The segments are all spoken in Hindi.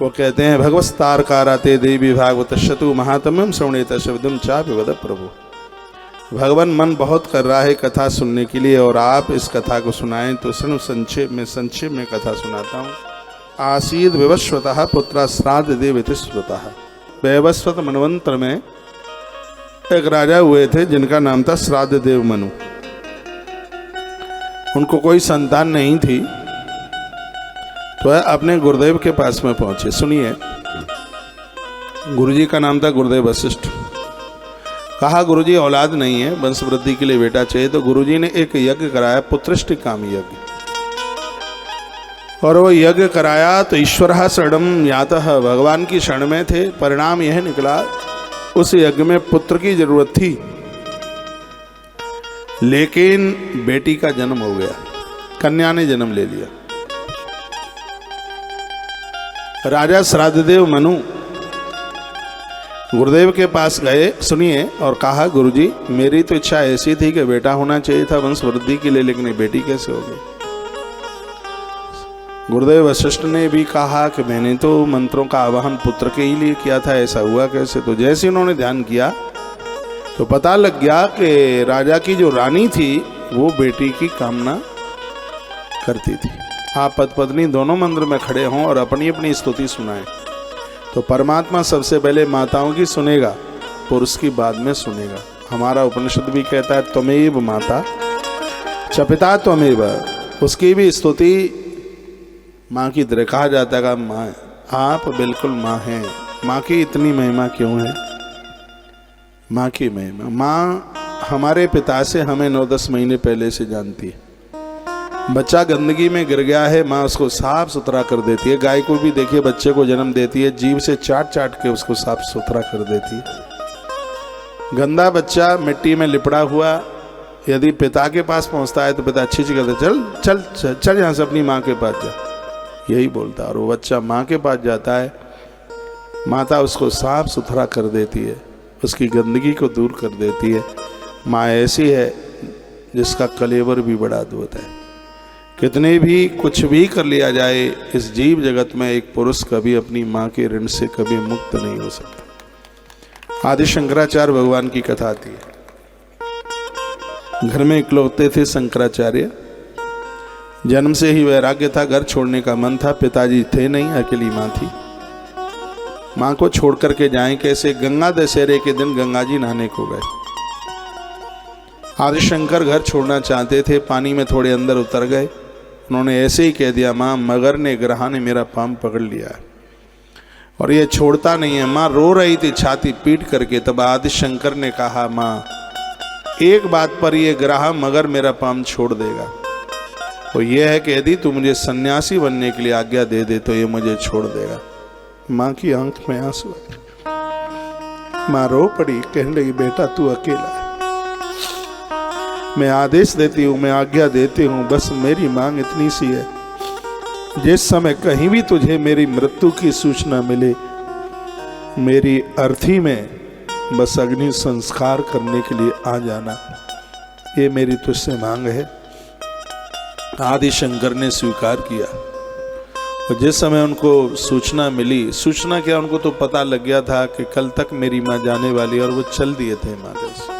वो कहते हैं भगवस्तार काराते देवी भागवत शतु महात्म्यम श्रवणेत शब्दम चापि वद प्रभु। भगवान मन बहुत कर रहा है कथा सुनने के लिए और आप इस कथा को सुनाएं तो संक्षेप में कथा सुनाता हूँ। आसीद विवस्वतः पुत्र श्राद्ध देव श्रुतः। वैवस्वत मनवंतर में एक राजा हुए थे जिनका नाम था श्राद्ध देव मनु। उनको कोई संतान नहीं थी तो वह अपने गुरुदेव के पास में पहुंचे। सुनिए, गुरुजी का नाम था गुरुदेव वशिष्ठ। कहा गुरुजी औलाद नहीं है, वंश वृद्धि के लिए बेटा चाहिए। तो गुरुजी ने एक यज्ञ कराया, पुत्रष्टि काम यज्ञ। और वो यज्ञ कराया तो ईश्वर शरणम यातः, भगवान की शरण में थे। परिणाम यह निकला उस यज्ञ में पुत्र की जरूरत थी, लेकिन बेटी का जन्म हो गया, कन्या ने जन्म ले लिया। राजा श्राद्धदेव मनु गुरुदेव के पास गए, सुनिए, और कहा गुरुजी मेरी तो इच्छा ऐसी थी कि बेटा होना चाहिए था वंश वृद्धि के लिए, लेकिन बेटी कैसे हो गई। गुरुदेव वशिष्ठ ने भी कहा कि मैंने तो मंत्रों का आवाहन पुत्र के ही लिए किया था, ऐसा हुआ कैसे। तो जैसे उन्होंने ध्यान किया तो पता लग गया कि राजा की जो रानी थी वो बेटी की कामना करती थी। आप पति पत्नी दोनों मंदिर में खड़े हों और अपनी अपनी स्तुति सुनाएं तो परमात्मा सबसे पहले माताओं की सुनेगा, पुरुष की बाद में सुनेगा। हमारा उपनिषद भी कहता है त्वमेव माता च पिता त्वमेव। उसकी भी स्तुति माँ की तरह कहा जाता है। माँ, आप बिल्कुल माँ हैं। माँ की इतनी महिमा क्यों है? माँ की महिमा, माँ हमारे पिता से हमें 9-10 महीने पहले से जानती है। बच्चा गंदगी में गिर गया है, माँ उसको साफ सुथरा कर देती है। गाय को भी देखिए, बच्चे को जन्म देती है, जीभ से चाट चाट के उसको साफ सुथरा कर देती है। गंदा बच्चा मिट्टी में लिपड़ा हुआ यदि पिता के पास पहुंचता है तो पिता अच्छी चीज कहते चल चल चल चल यहाँ से अपनी माँ के पास जा, यही बोलता है। और वो बच्चा माँ के पास जाता है, माता उसको साफ सुथरा कर देती है, उसकी गंदगी को दूर कर देती है। माँ ऐसी है जिसका कलेवर भी बड़ा अद्भुत है। कितने भी कुछ भी कर लिया जाए, इस जीव जगत में एक पुरुष कभी अपनी माँ के ऋण से कभी मुक्त नहीं हो सकता। आदि शंकराचार्य भगवान की कथा आती है। घर में इकलौते थे शंकराचार्य, जन्म से ही वैराग्य था, घर छोड़ने का मन था। पिताजी थे नहीं, अकेली माँ थी। माँ को छोड़ करके जाएं कैसे? गंगा दशहरे के दिन गंगा जी नहाने को गए। आदिशंकर घर छोड़ना चाहते थे, पानी में थोड़े अंदर उतर गए। उन्होंने ऐसे ही कह दिया, माँ मगर ने ग्रहा ने मेरा पाँव पकड़ लिया है और ये छोड़ता नहीं है। माँ रो रही थी छाती पीट करके। तब आदिशंकर ने कहा, माँ एक बात पर ये ग्रहा मगर मेरा पाँव छोड़ देगा, वो ये है कि यदि तू मुझे सन्यासी बनने के लिए आज्ञा दे दे तो ये मुझे छोड़ देगा। माँ की आंख में आंसू आए। माँ रो पड़ी, कहने लगी बेटा तू अकेला है, मैं आदेश देती हूँ, मैं आज्ञा देती हूँ, बस मेरी मांग इतनी सी है, जिस समय कहीं भी तुझे मेरी मृत्यु की सूचना मिले, मेरी अर्थी में बस अग्नि संस्कार करने के लिए आ जाना, ये मेरी तुझसे मांग है। आदिशंकर ने स्वीकार किया। और जिस समय उनको सूचना मिली, सूचना क्या, उनको तो पता लग गया था कि कल तक मेरी माँ जाने वाली, और वो चल दिए थे माँ से।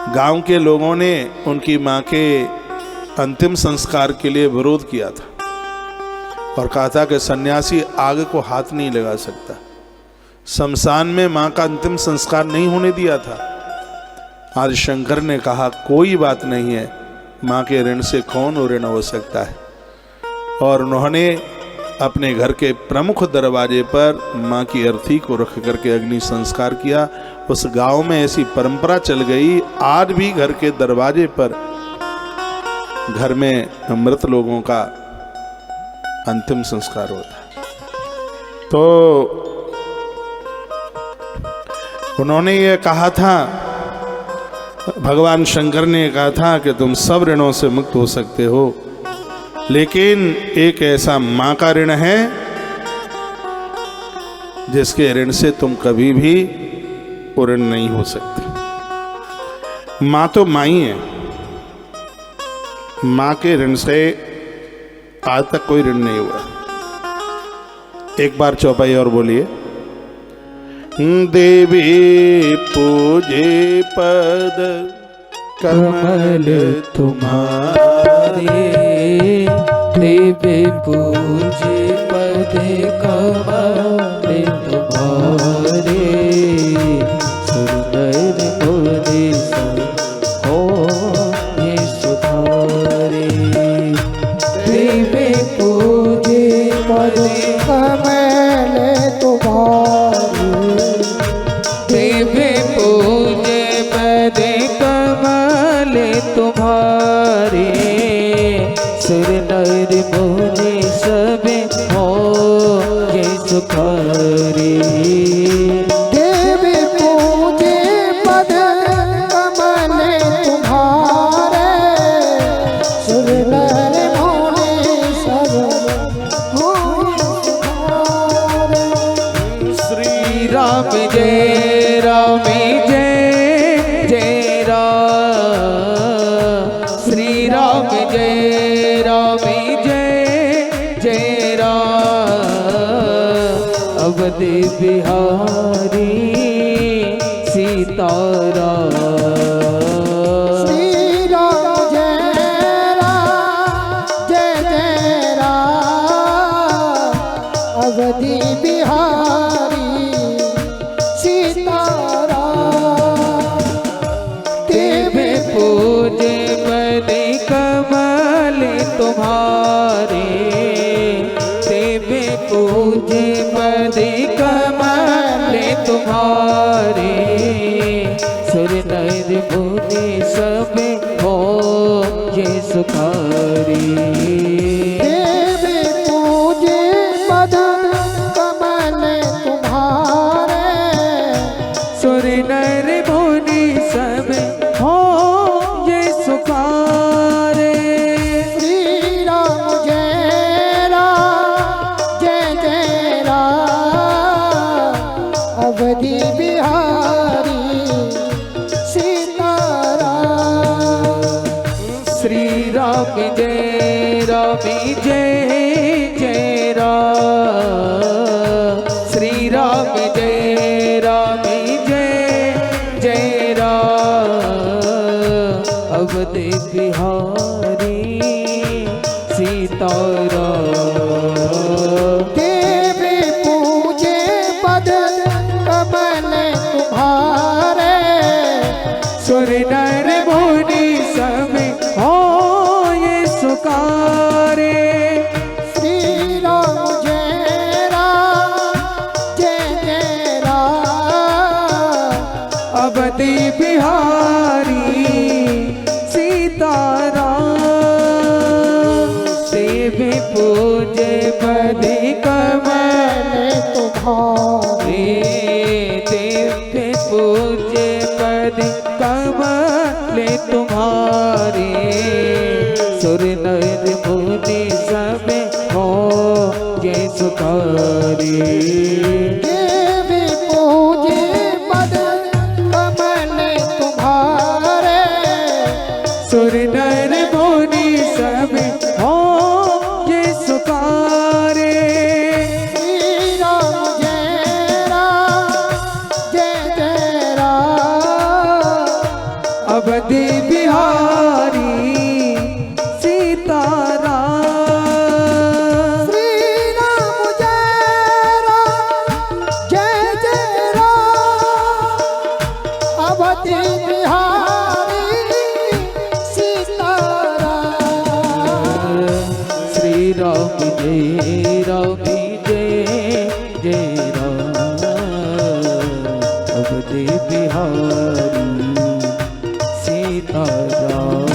गांव के लोगों ने उनकी माँ के अंतिम संस्कार के लिए विरोध किया था और कहा था कि सन्यासी आग को हाथ नहीं लगा सकता। शमशान में माँ का अंतिम संस्कार नहीं होने दिया था। आदिशंकर ने कहा कोई बात नहीं है, माँ के ऋण से कौन ऋण हो सकता है। और उन्होंने अपने घर के प्रमुख दरवाजे पर माँ की अर्थी को रख करके अग्नि संस्कार किया। उस गांव में ऐसी परंपरा चल गई, आज भी घर के दरवाजे पर घर में मृत लोगों का अंतिम संस्कार होता है। तो उन्होंने ये कहा था, भगवान शंकर ने कहा था कि तुम सब ऋणों से मुक्त हो सकते हो, लेकिन एक ऐसा माँ का ऋण है जिसके ऋण से तुम कभी भी ऋण नहीं हो सकते। माँ तो माँ ही है, माँ के ऋण से आज तक कोई ऋण नहीं हुआ। एक बार चौपाई और बोलिए। देवी पूजे पद कमल तुम्हारे, देवी पूजे पद कमल तुम्हारे, सुंदर मुनि सब हो ये सुधारे। देवी पूजे पद कमल तुम्हारे, देवी पूजे पद कमल तुम्हारे, सुर नर मुनि सब हो ये सुखारे। देवी पूजे पद कमल तुम्हारे, सुर नर मुनि सब हो सुखारे। श्री राम जय राम जय जय राम, श्री राम जय राम जय जय राम, अवधि बिहारी सीताराम। श्री राम जय जय राम, अवधि बिहारी सीताराम। देवी पूजे पद कमल तुम्हारे, देवी पूजे पद कमल तुम्हारे, सुर नर मुनि सब हो ये सुखारी। देवी पूजे पद कमल तुम्हारे, सुर नर मुनि सब हो ये सुखारे। श्री राम जय जय राम, अवधि बिहारी सीताराम। श्री राम जय जय राम, श्री राम जय जय राम, अवधि बिहारी सीताराम। देवी पूजे पद कमल तुम्हारे, सुर नर मुनि सब हो ये सुकारे। श्री राम जय जय राम, अवधि बिहारी सीताराम। देवी पूजे पद कमल तुम्हारे, देवी पूजे पद कमल तुम्हारे, सुर नर मुनि सब हो ये सुखारे। देवी पूजे पद कमल तुम्हारे, सुर नर मुनि सब हो ये सुखारे। श्री राम जय राम, अवधि बिहारी सीताराम। श्री राम जय राम, अवधि बिहारी सीताराम। श्री राम जय राम, अवधि बिहारी सीताराम।